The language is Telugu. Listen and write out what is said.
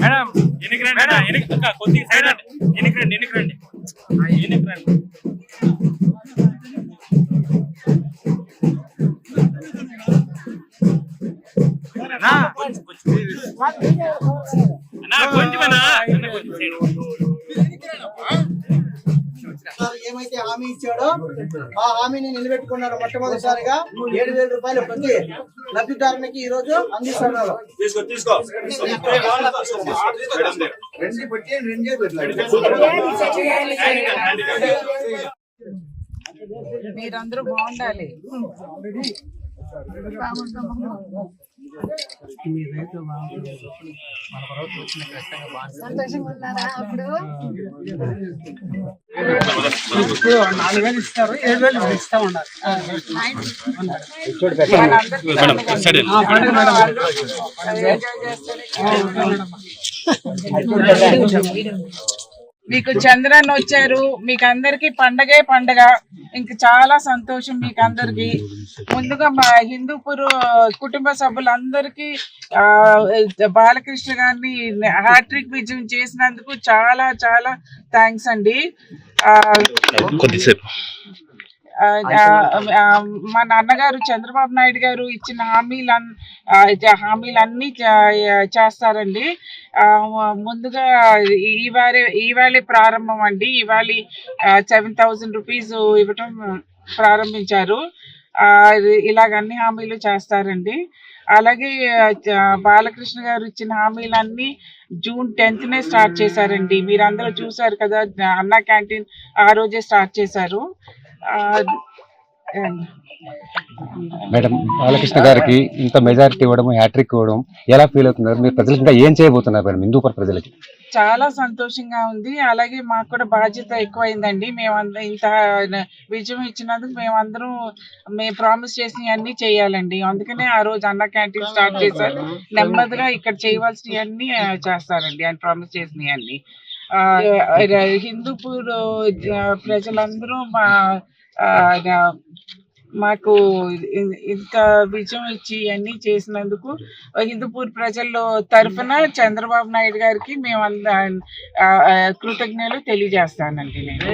మేడం ఎనికి రండి కొద్దిగా సైడ్ ఎనికి రండి ఏమైతే హామీ ఇచ్చాడో ఆ హామీని నిలబెట్టుకున్నారు. మొట్టమొదటిసారిగా 7,000 రూపాయలు ప్రతి లబ్ధిదారునికి ఈ రోజు అందిస్తున్నారు. మీరందరూ బాగుండాలి. సంతోషంగా ఉన్నారా? అప్పుడు 4,000 ఇస్తారు, 7,000 ఇస్తా ఉన్నారు. మీకు చంద్రన్ వచ్చారు, మీకు అందరికి పండగే పండగ. ఇంక చాలా సంతోషం మీకు అందరికి. ముందుగా మా హిందూపూర్ కుటుంబ సభ్యులందరికీ బాలకృష్ణ గారిని హ్యాట్రిక్ విజయం చేసినందుకు చాలా చాలా థ్యాంక్స్ అండి. మా నాన్నగారు చంద్రబాబు నాయుడు గారు ఇచ్చిన హామీలన్నీ చేస్తారండి. ముందుగా ఈవేళ ప్రారంభం అండి. ఇవాళ 7,000 రూపీస్ ఇవ్వటం ప్రారంభించారు. ఇలాగ అన్ని హామీలు చేస్తారండి. అలాగే బాలకృష్ణ గారు ఇచ్చిన హామీలన్నీ జూన్ 10th స్టార్ట్ చేశారండి. మీరందరూ చూసారు కదా, అన్నా క్యాంటీన్ ఆ రోజే స్టార్ట్ చేశారు. మేడం, బాలకృష్ణ గారికి ఇంత మెజారిటీ ఇవ్వడం, హ్యాట్రిక్ ఇవ్వడం ఎలా ఫీల్ అవుతున్నారు? మీరు ప్రజలకు ఇంకా ఏం చేయబోతున్నారు మేడం హిందూపూర్ ప్రజలకి? చాలా సంతోషంగా ఉంది. అలాగే మాకు కూడా బాధ్యత ఎక్కువైందండి. మేమందరం ఇంత విజయం ఇచ్చినందుకు మేము ప్రామిస్ చేసినవి అన్ని చేయాలండి. అందుకనే ఆ రోజు అన్న క్యాంటీన్ స్టార్ట్ చేశారు. నెమ్మదిగా ఇక్కడ చేయవలసినవి అన్ని చేస్తారండి, ఆయన ప్రామిస్ చేసినవి అన్ని. హిందూపూర్ ప్రజలందరూ మాకు ఇంత విజయం ఇచ్చి అన్ని చేసినందుకు హిందూపూర్ ప్రజల తరఫున చంద్రబాబు నాయుడు గారికి మేము కృతజ్ఞతలు తెలియజేస్తానండి నేను.